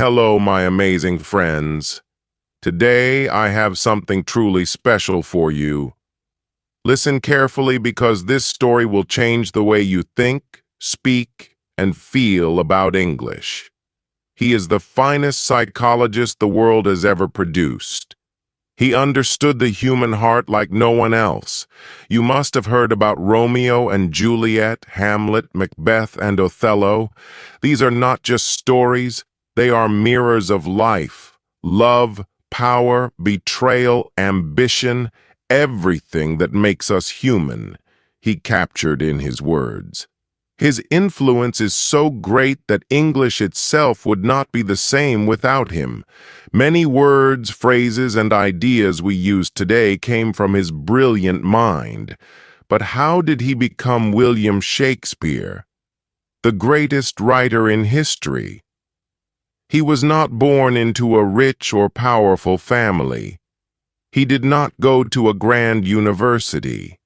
Hello, my amazing friends. Today I have something truly special for you. Listen carefully because this story will change the way you think, speak, and feel about English. He is the finest psychologist the world has ever produced. He understood the human heart like no one else. You must have heard about Romeo and Juliet, Hamlet, Macbeth, and Othello. These are not just stories, they are mirrors of life, love, power, betrayal, ambition, everything that makes us human, he captured in his words. His influence is so great that English itself would not be the same without him. Many words, phrases, and ideas we use today came from his brilliant mind. But how did he become William Shakespeare, the greatest writer in history? He was not born into a rich or powerful family. He did not go to a grand university.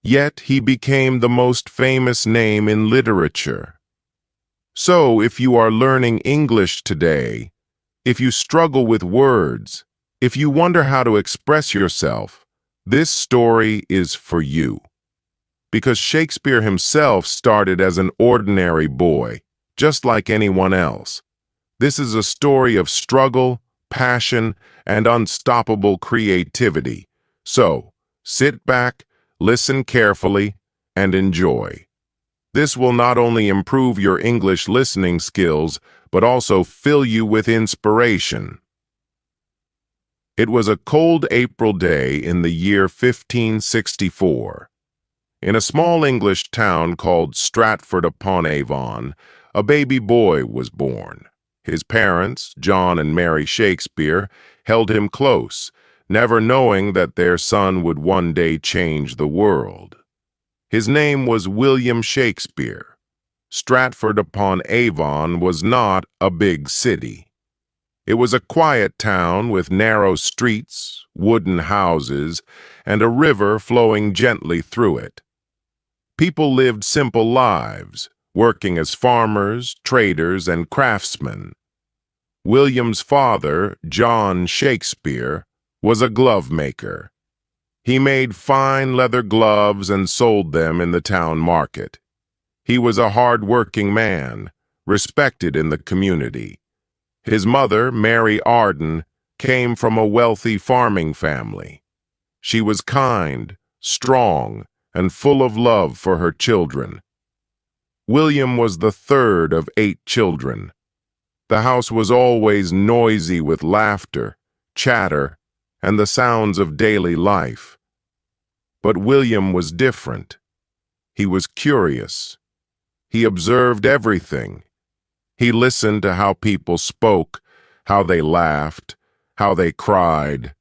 Yet he became the most famous name in literature. So, if you are learning English today, if you struggle with words, if you wonder how to express yourself, this story is for you. Because Shakespeare himself started as an ordinary boy, just like anyone else. This is a story of struggle, passion, and unstoppable creativity. So, sit back, listen carefully, and enjoy. This will not only improve your English listening skills, but also fill you with inspiration. It was a cold April day in the year 1564. In a small English town called Stratford-upon-Avon, a baby boy was born. His parents, John and Mary Shakespeare, held him close, never knowing that their son would one day change the world. His name was William Shakespeare. Stratford-upon-Avon was not a big city. It was a quiet town with narrow streets, wooden houses, and a river flowing gently through it. People lived simple lives, working as farmers, traders, and craftsmen. William's father, John Shakespeare, was a glove maker. He made fine leather gloves and sold them in the town market. He was a hard-working man, respected in the community. His mother, Mary Arden, came from a wealthy farming family. She was kind, strong, and full of love for her children. William was the third of 8 children. The house was always noisy with laughter, chatter, and the sounds of daily life. But William was different. He was curious. He observed everything. He listened to how people spoke, how they laughed, how they cried.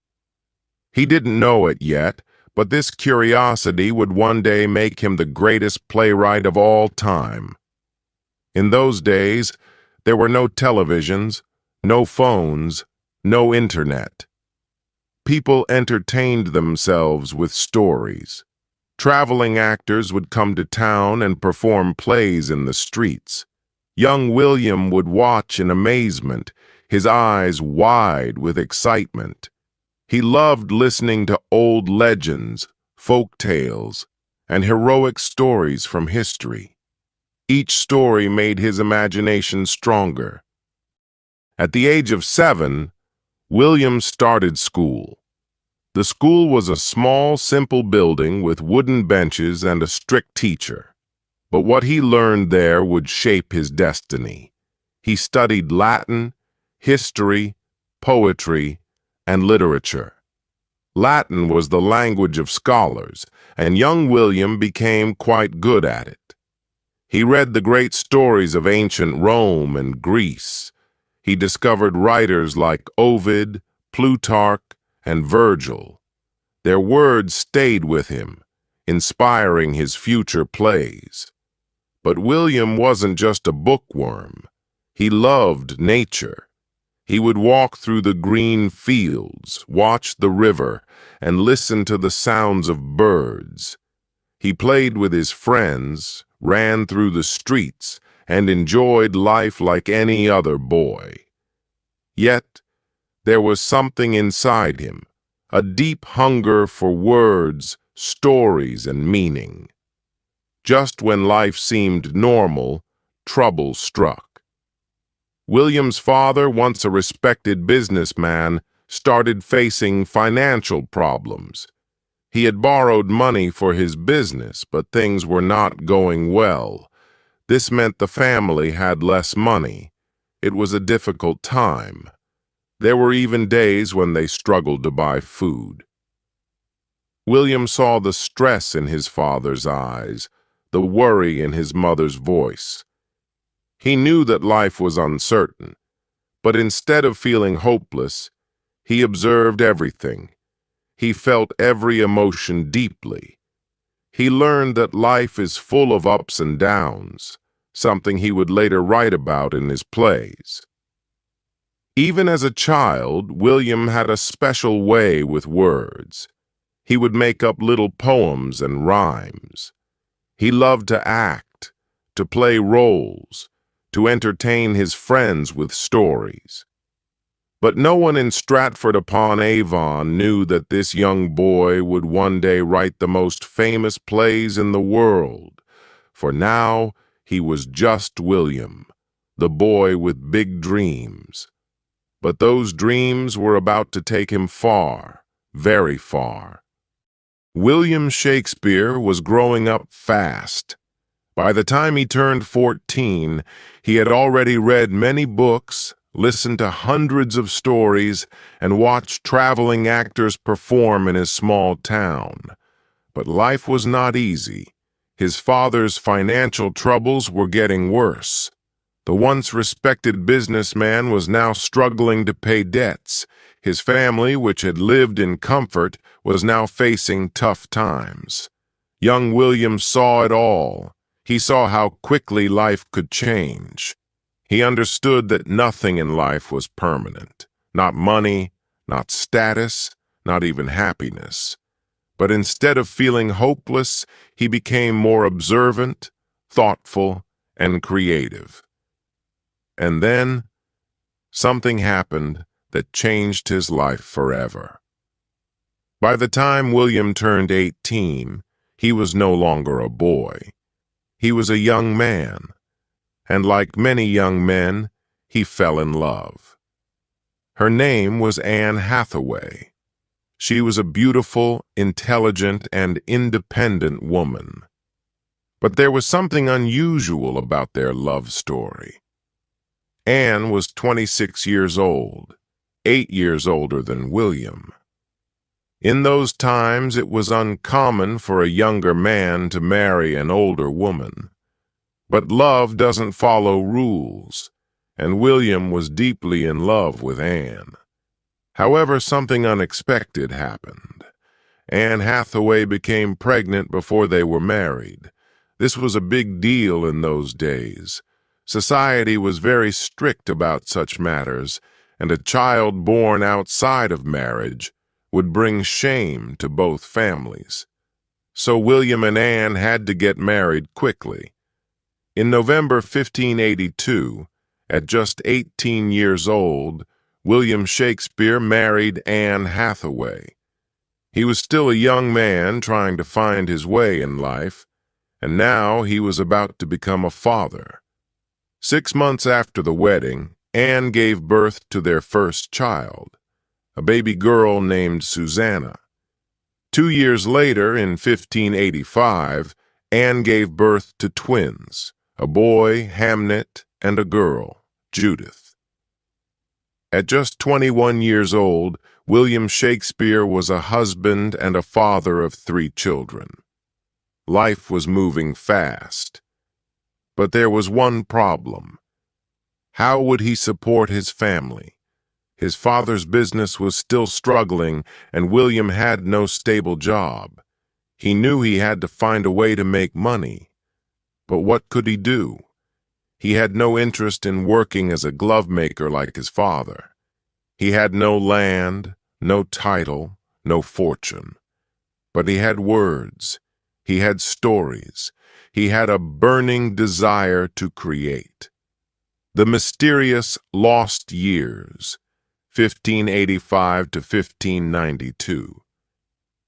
He didn't know it yet, but this curiosity would one day make him the greatest playwright of all time. In those days, there were no televisions, no phones, no internet. People entertained themselves with stories. Traveling actors would come to town and perform plays in the streets. Young William would watch in amazement, his eyes wide with excitement. He loved listening to old legends, folk tales, and heroic stories from history. Each story made his imagination stronger. At the age of 7, William started school. The school was a small, simple building with wooden benches and a strict teacher. But what he learned there would shape his destiny. He studied Latin, history, poetry, and literature. Latin was the language of scholars, and young William became quite good at it. He read the great stories of ancient Rome and Greece. He discovered writers like Ovid, Plutarch, and Virgil. Their words stayed with him, inspiring his future plays. But William wasn't just a bookworm. He loved nature. He would walk through the green fields, watch the river, and listen to the sounds of birds. He played with his friends, ran through the streets, and enjoyed life like any other boy. Yet, there was something inside him, a deep hunger for words, stories, and meaning. Just when life seemed normal, trouble struck. William's father, once a respected businessman, started facing financial problems. He had borrowed money for his business, but things were not going well. This meant the family had less money. It was a difficult time. There were even days when they struggled to buy food. William saw the stress in his father's eyes, the worry in his mother's voice. He knew that life was uncertain, but instead of feeling hopeless, he observed everything. He felt every emotion deeply. He learned that life is full of ups and downs, something he would later write about in his plays. Even as a child, William had a special way with words. He would make up little poems and rhymes. He loved to act, to play roles, to entertain his friends with stories. But no one in Stratford-upon-Avon knew that this young boy would one day write the most famous plays in the world, for now he was just William, the boy with big dreams. But those dreams were about to take him far, very far. William Shakespeare was growing up fast. By the time he turned 14, he had already read many books, listened to hundreds of stories, and watched traveling actors perform in his small town. But life was not easy. His father's financial troubles were getting worse. The once respected businessman was now struggling to pay debts. His family, which had lived in comfort, was now facing tough times. Young William saw it all. He saw how quickly life could change. He understood that nothing in life was permanent. Not money, not status, not even happiness. But instead of feeling hopeless, he became more observant, thoughtful, and creative. And then, something happened that changed his life forever. By the time William turned 18, he was no longer a boy. He was a young man, and like many young men, he fell in love. Her name was Anne Hathaway. She was a beautiful, intelligent, and independent woman. But there was something unusual about their love story. Anne was 26 years old, 8 years older than William. In those times, it was uncommon for a younger man to marry an older woman. But love doesn't follow rules, and William was deeply in love with Anne. However, something unexpected happened. Anne Hathaway became pregnant before they were married. This was a big deal in those days. Society was very strict about such matters, and a child born outside of marriage would bring shame to both families. So William and Anne had to get married quickly. In November 1582, at just 18 years old, William Shakespeare married Anne Hathaway. He was still a young man trying to find his way in life, and now he was about to become a father. 6 months after the wedding, Anne gave birth to their first child, a baby girl named Susanna. 2 years later, in 1585, Anne gave birth to twins, a boy, Hamnet, and a girl, Judith. At just 21 years old, William Shakespeare was a husband and a father of 3 children. Life was moving fast. But there was one problem. How would he support his family? His father's business was still struggling, and William had no stable job. He knew he had to find a way to make money. But what could he do? He had no interest in working as a glove maker like his father. He had no land, no title, no fortune. But he had words. He had stories. He had a burning desire to create. The mysterious lost years. 1585 to 1592.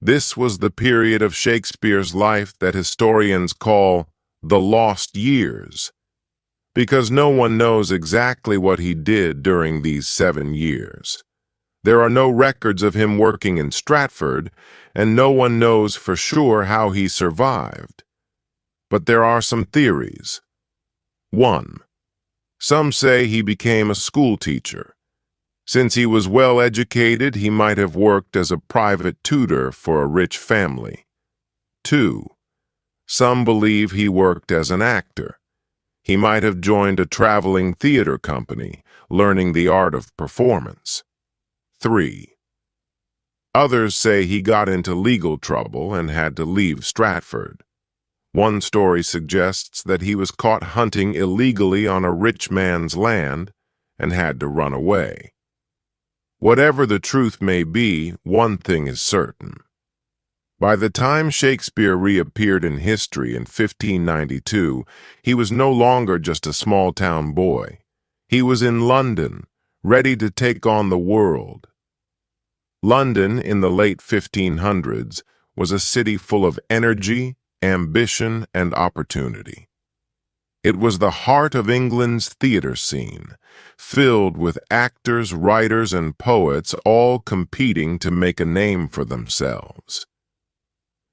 This was the period of Shakespeare's life that historians call the lost years, because no one knows exactly what he did during these 7 years. There are no records of him working in Stratford, and no one knows for sure how he survived. But there are some theories. 1. Some say he became a school teacher. Since he was well educated, he might have worked as a private tutor for a rich family. 2. Some believe he worked as an actor. He might have joined a traveling theater company, learning the art of performance. 3. Others say he got into legal trouble and had to leave Stratford. One story suggests that he was caught hunting illegally on a rich man's land and had to run away. Whatever the truth may be, one thing is certain. By the time Shakespeare reappeared in history in 1592, he was no longer just a small-town boy. He was in London, ready to take on the world. London, in the late 1500s, was a city full of energy, ambition, and opportunity. It was the heart of England's theater scene, filled with actors, writers, and poets all competing to make a name for themselves.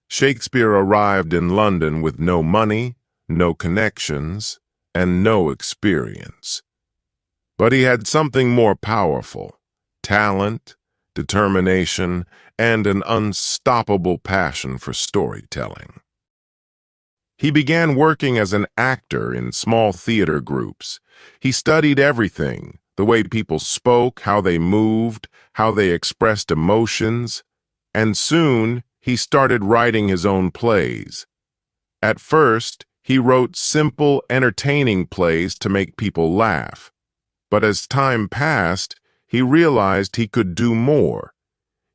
Shakespeare arrived in London with no money, no connections, and no experience. But he had something more powerful: talent, determination, and an unstoppable passion for storytelling. He began working as an actor in small theater groups. He studied everything: the way people spoke, how they moved, how they expressed emotions, and soon he started writing his own plays. At first, he wrote simple, entertaining plays to make people laugh. But as time passed, he realized he could do more.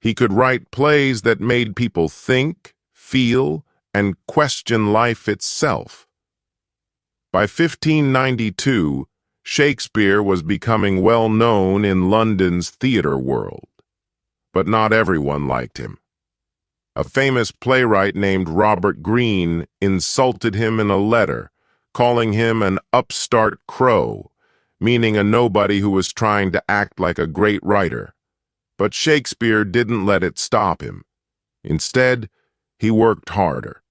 He could write plays that made people think, feel, and question life itself. By 1592, Shakespeare was becoming well known in London's theater world. But not everyone liked him. A famous playwright named Robert Greene insulted him in a letter, calling him an upstart crow, meaning a nobody who was trying to act like a great writer. But Shakespeare didn't let it stop him. Instead, he worked harder.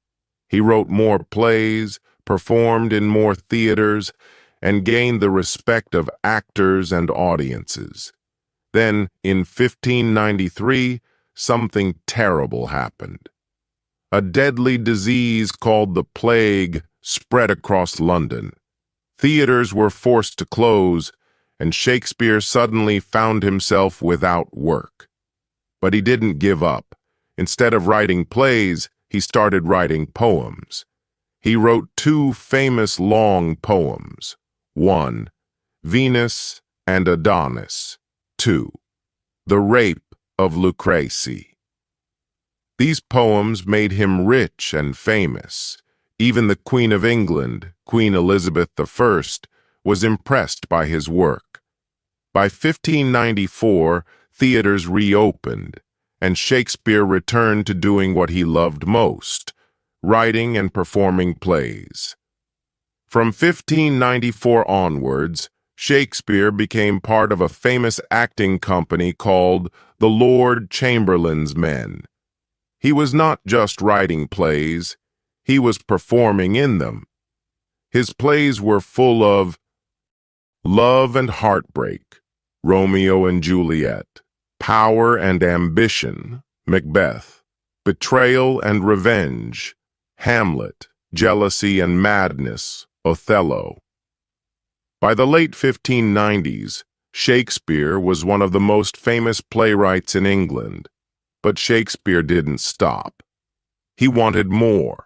He wrote more plays, performed in more theaters, and gained the respect of actors and audiences. Then, in 1593, something terrible happened. A deadly disease called the plague spread across London. Theaters were forced to close, and Shakespeare suddenly found himself without work. But he didn't give up. Instead of writing plays, he started writing poems. He wrote 2 famous long poems. 1, Venus and Adonis. 2, The Rape of Lucrece. These poems made him rich and famous. Even the Queen of England, Queen Elizabeth I, was impressed by his work. By 1594, theaters reopened, and Shakespeare returned to doing what he loved most: writing and performing plays. From 1594 onwards, Shakespeare became part of a famous acting company called the Lord Chamberlain's Men. He was not just writing plays, he was performing in them. His plays were full of love and heartbreak, Romeo and Juliet; power and ambition, Macbeth; betrayal and revenge, Hamlet; jealousy and madness, Othello. By the late 1590s, Shakespeare was one of the most famous playwrights in England. But Shakespeare didn't stop. He wanted more.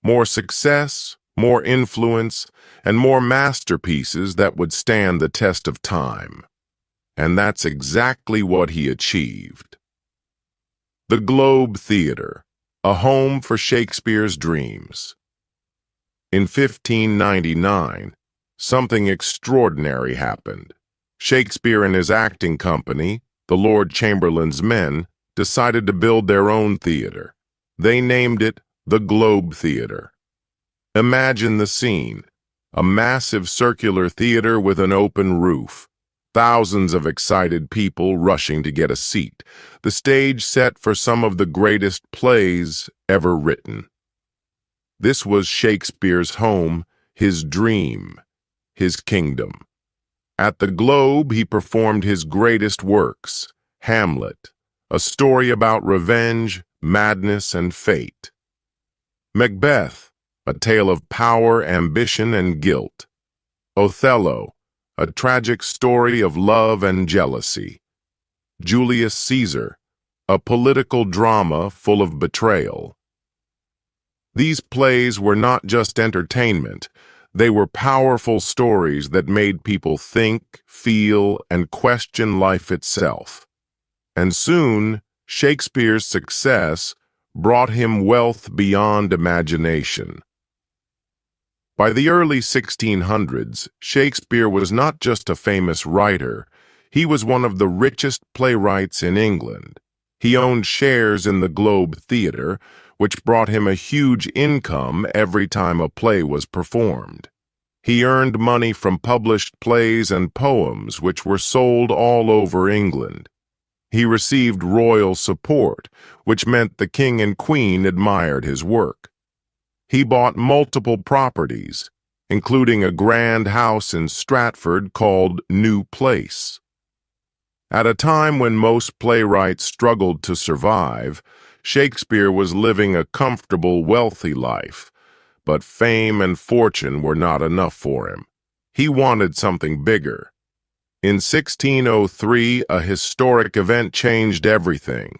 More success, more influence, and more masterpieces that would stand the test of time. And that's exactly what he achieved. The Globe Theatre, a home for Shakespeare's dreams. In 1599, something extraordinary happened. Shakespeare and his acting company, the Lord Chamberlain's men, decided to build their own theater. They named it the Globe Theater. Imagine the scene: a massive circular theater with an open roof. Thousands of excited people rushing to get a seat. The stage set for some of the greatest plays ever written. This was Shakespeare's home, his dream, his kingdom. At the Globe, he performed his greatest works: Hamlet, a story about revenge, madness, and fate; Macbeth, a tale of power, ambition, and guilt; Othello, a tragic story of love and jealousy; Julius Caesar, a political drama full of betrayal. These plays were not just entertainment. They were powerful stories that made people think, feel, and question life itself. And soon, Shakespeare's success brought him wealth beyond imagination. By the early 1600s, Shakespeare was not just a famous writer, he was one of the richest playwrights in England. He owned shares in the Globe Theatre, which brought him a huge income every time a play was performed. He earned money from published plays and poems, which were sold all over England. He received royal support, which meant the king and queen admired his work. He bought multiple properties, including a grand house in Stratford called New Place. At a time when most playwrights struggled to survive, Shakespeare was living a comfortable, wealthy life, but fame and fortune were not enough for him. He wanted something bigger. In 1603, a historic event changed everything.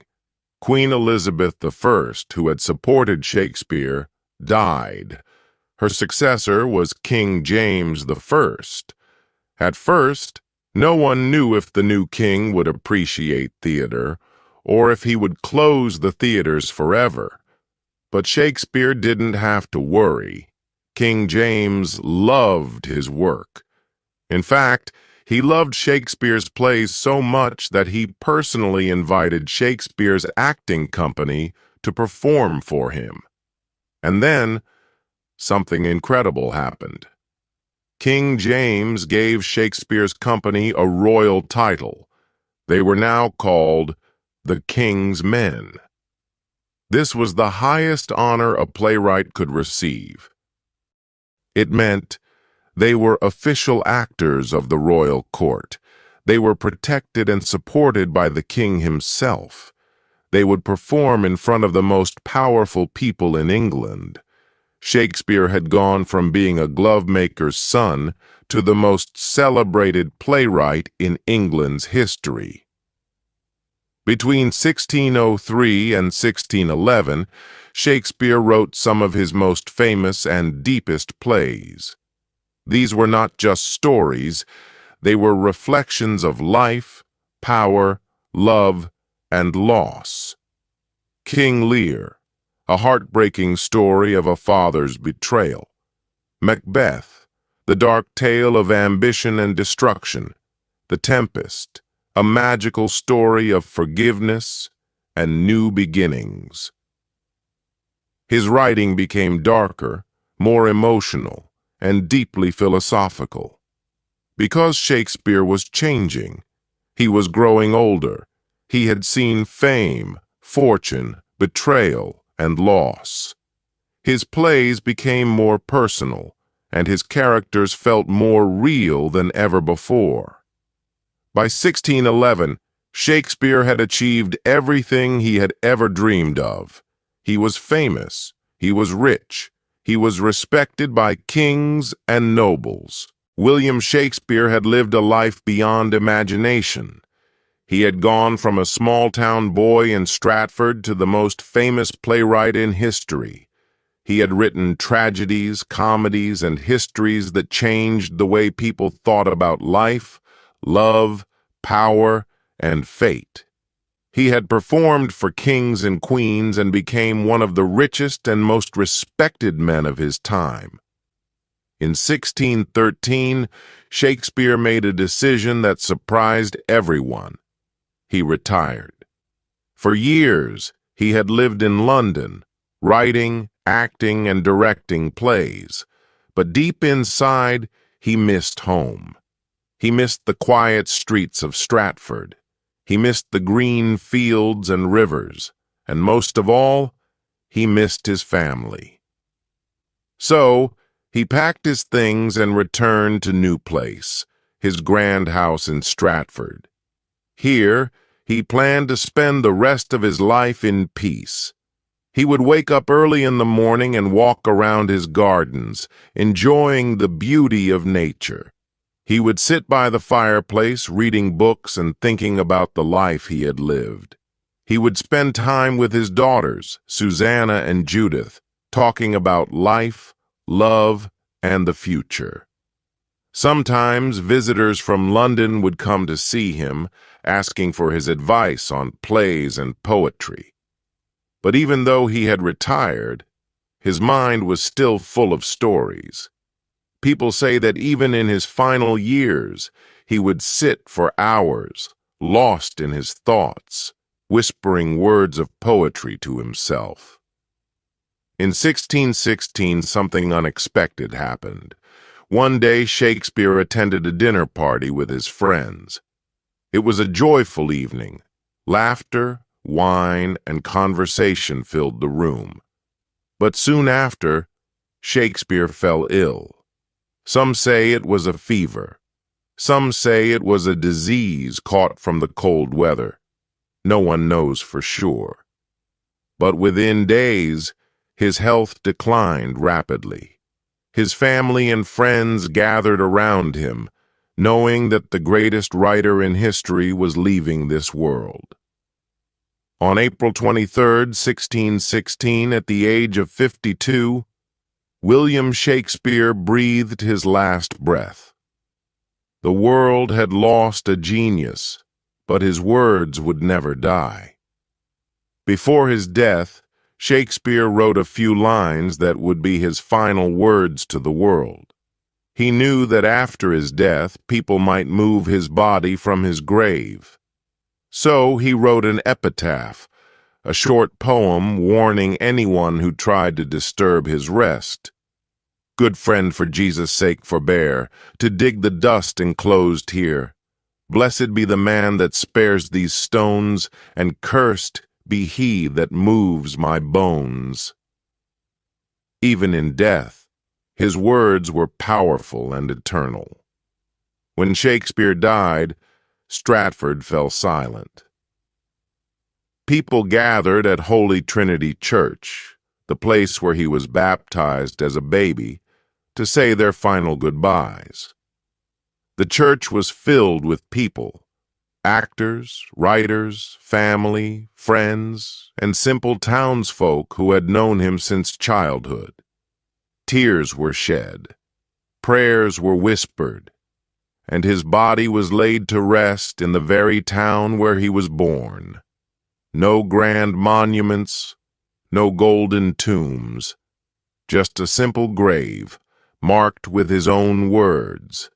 Queen Elizabeth I, who had supported Shakespeare, died. Her successor was King James I. At first, no one knew if the new king would appreciate theater, or if he would close the theaters forever. But Shakespeare didn't have to worry. King James loved his work. In fact, he loved Shakespeare's plays so much that he personally invited Shakespeare's acting company to perform for him. And then, something incredible happened. King James gave Shakespeare's company a royal title. They were now called the King's Men. This was the highest honor a playwright could receive. It meant they were official actors of the royal court. They were protected and supported by the king himself. They would perform in front of the most powerful people in England. Shakespeare had gone from being a glovemaker's son to the most celebrated playwright in England's history. Between 1603 and 1611, Shakespeare wrote some of his most famous and deepest plays. These were not just stories, they were reflections of life, power, love, and loss. King Lear, a heartbreaking story of a father's betrayal. Macbeth, the dark tale of ambition and destruction. The Tempest, a magical story of forgiveness and new beginnings. His writing became darker, more emotional, and deeply philosophical. Because Shakespeare was changing, he was growing older. He had seen fame, fortune, betrayal, and loss. His plays became more personal, and his characters felt more real than ever before. By 1611, Shakespeare had achieved everything he had ever dreamed of. He was famous, he was rich, he was respected by kings and nobles. William Shakespeare had lived a life beyond imagination. He had gone from a small-town boy in Stratford to the most famous playwright in history. He had written tragedies, comedies, and histories that changed the way people thought about life, love, power, and fate. He had performed for kings and queens and became one of the richest and most respected men of his time. In 1613, Shakespeare made a decision that surprised everyone. he retired. For years, he had lived in London, writing, acting, and directing plays. But deep inside, he missed home. He missed the quiet streets of Stratford. He missed the green fields and rivers. And most of all, he missed his family. So, he packed his things and returned to New Place, his grand house in Stratford. Here, he planned to spend the rest of his life in peace. He would wake up early in the morning and walk around his gardens, enjoying the beauty of nature. He would sit by the fireplace, reading books and thinking about the life he had lived. He would spend time with his daughters, Susanna and Judith, talking about life, love, and the future. Sometimes visitors from London would come to see him, asking for his advice on plays and poetry. But even though he had retired, his mind was still full of stories. People say that even in his final years, he would sit for hours, lost in his thoughts, whispering words of poetry to himself. In 1616, something unexpected happened. One day, Shakespeare attended a dinner party with his friends. It was a joyful evening. Laughter, wine, and conversation filled the room. But soon after, Shakespeare fell ill. Some say it was a fever. Some say it was a disease caught from the cold weather. No one knows for sure. But within days, his health declined rapidly. His family and friends gathered around him, knowing that the greatest writer in history was leaving this world. On April 23, 1616, at the age of 52, William Shakespeare breathed his last breath. The world had lost a genius, but his words would never die. Before his death, Shakespeare wrote a few lines that would be his final words to the world. He knew that after his death, people might move his body from his grave. So he wrote an epitaph, a short poem warning anyone who tried to disturb his rest. Good friend, for Jesus' sake forbear to dig the dust enclosed here. Blessed be the man that spares these stones, and cursed be he that moves my bones. Even in death, his words were powerful and eternal. When Shakespeare died, Stratford fell silent. People gathered at Holy Trinity Church, the place where he was baptized as a baby, to say their final goodbyes. The church was filled with people, actors, writers, family, friends, and simple townsfolk who had known him since childhood. Tears were shed, prayers were whispered, and his body was laid to rest in the very town where he was born. No grand monuments, no golden tombs, just a simple grave marked with his own words.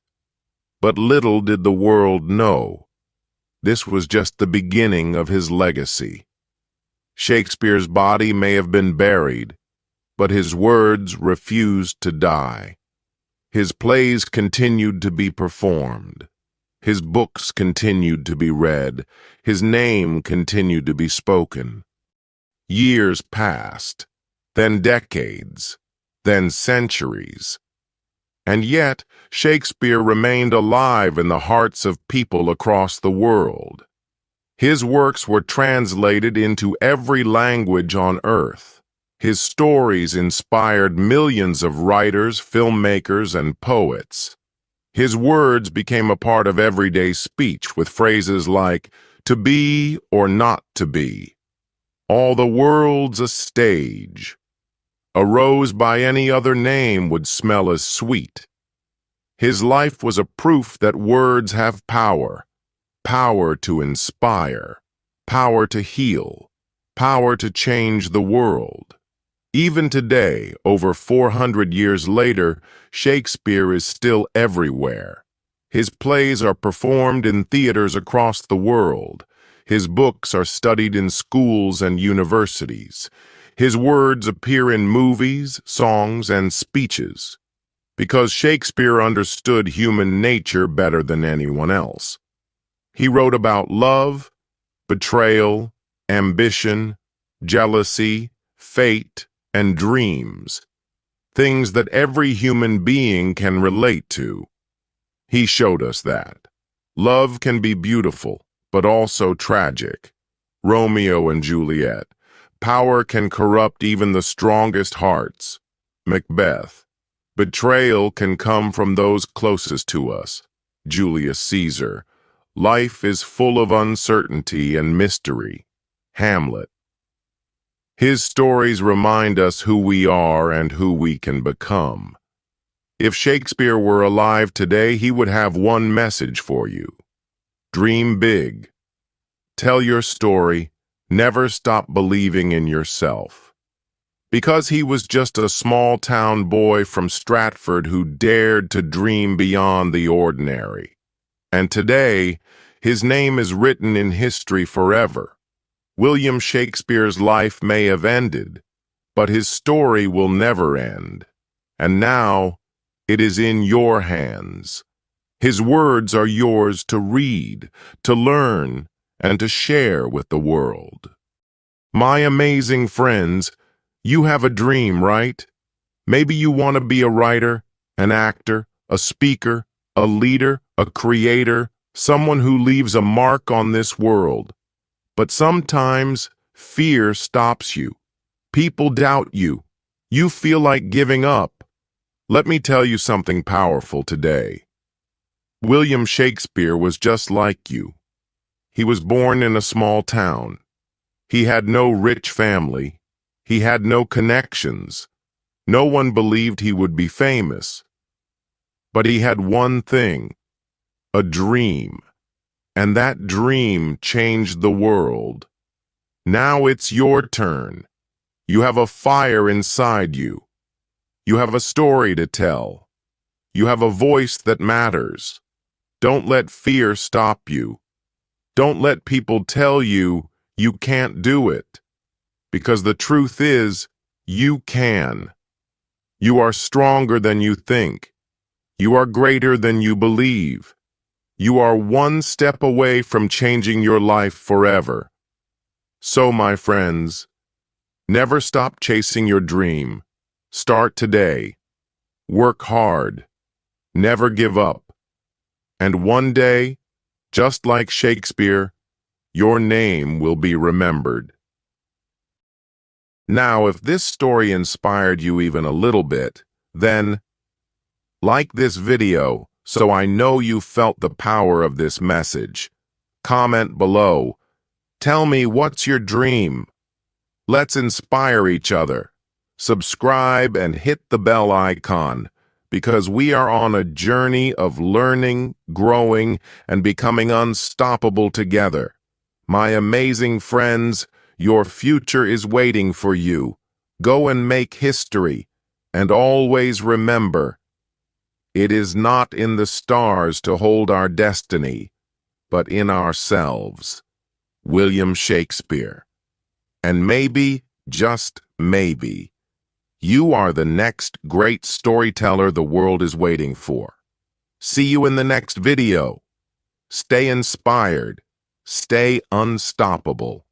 But little did the world know, this was just the beginning of his legacy. Shakespeare's body may have been buried, but his words refused to die. His plays continued to be performed. His books continued to be read. His name continued to be spoken. Years passed, then decades, then centuries. And yet, Shakespeare remained alive in the hearts of people across the world. His works were translated into every language on earth. His stories inspired millions of writers, filmmakers, and poets. His words became a part of everyday speech with phrases like, "to be or not to be," "all the world's a stage," "a rose by any other name would smell as sweet." His life was a proof that words have power, power to inspire, power to heal, power to change the world. Even today, over 400 years later, Shakespeare is still everywhere. His plays are performed in theaters across the world. His books are studied in schools and universities. His words appear in movies, songs, and speeches, because Shakespeare understood human nature better than anyone else. He wrote about love, betrayal, ambition, jealousy, fate, and dreams, things that every human being can relate to. He showed us that love can be beautiful, but also tragic. Romeo and Juliet. Power can corrupt even the strongest hearts. Macbeth. Betrayal can come from those closest to us. Julius Caesar. Life is full of uncertainty and mystery. Hamlet. His stories remind us who we are and who we can become. If Shakespeare were alive today, he would have one message for you. Dream big. Tell your story. Never stop believing in yourself. Because he was just a small-town boy from Stratford who dared to dream beyond the ordinary. And today, his name is written in history forever. William Shakespeare's life may have ended, but his story will never end. And now, it is in your hands. His words are yours to read, to learn, and to share with the world. My amazing friends, you have a dream, right? Maybe you want to be a writer, an actor, a speaker, a leader, a creator, someone who leaves a mark on this world. But sometimes fear stops you. People doubt you. You feel like giving up. Let me tell you something powerful today. William Shakespeare was just like you. He was born in a small town. He had no rich family. He had no connections. No one believed he would be famous. But he had one thing, a dream. And that dream changed the world. Now it's your turn. You have a fire inside you. You have a story to tell. You have a voice that matters. Don't let fear stop you. Don't let people tell you you can't do it. Because the truth is, you can. You are stronger than you think. You are greater than you believe. You are one step away from changing your life forever. So, my friends, never stop chasing your dream. Start today. Work hard. Never give up. And one day, just like Shakespeare, your name will be remembered. Now, if this story inspired you even a little bit, then like this video so I know you felt the power of this message. Comment below. Tell me, what's your dream? Let's inspire each other. Subscribe and hit the bell icon, because we are on a journey of learning, growing, and becoming unstoppable together. My amazing friends, your future is waiting for you. Go and make history, and always remember, it is not in the stars to hold our destiny, but in ourselves. William Shakespeare. And maybe, just maybe, you are the next great storyteller the world is waiting for. See you in the next video. Stay inspired. Stay unstoppable.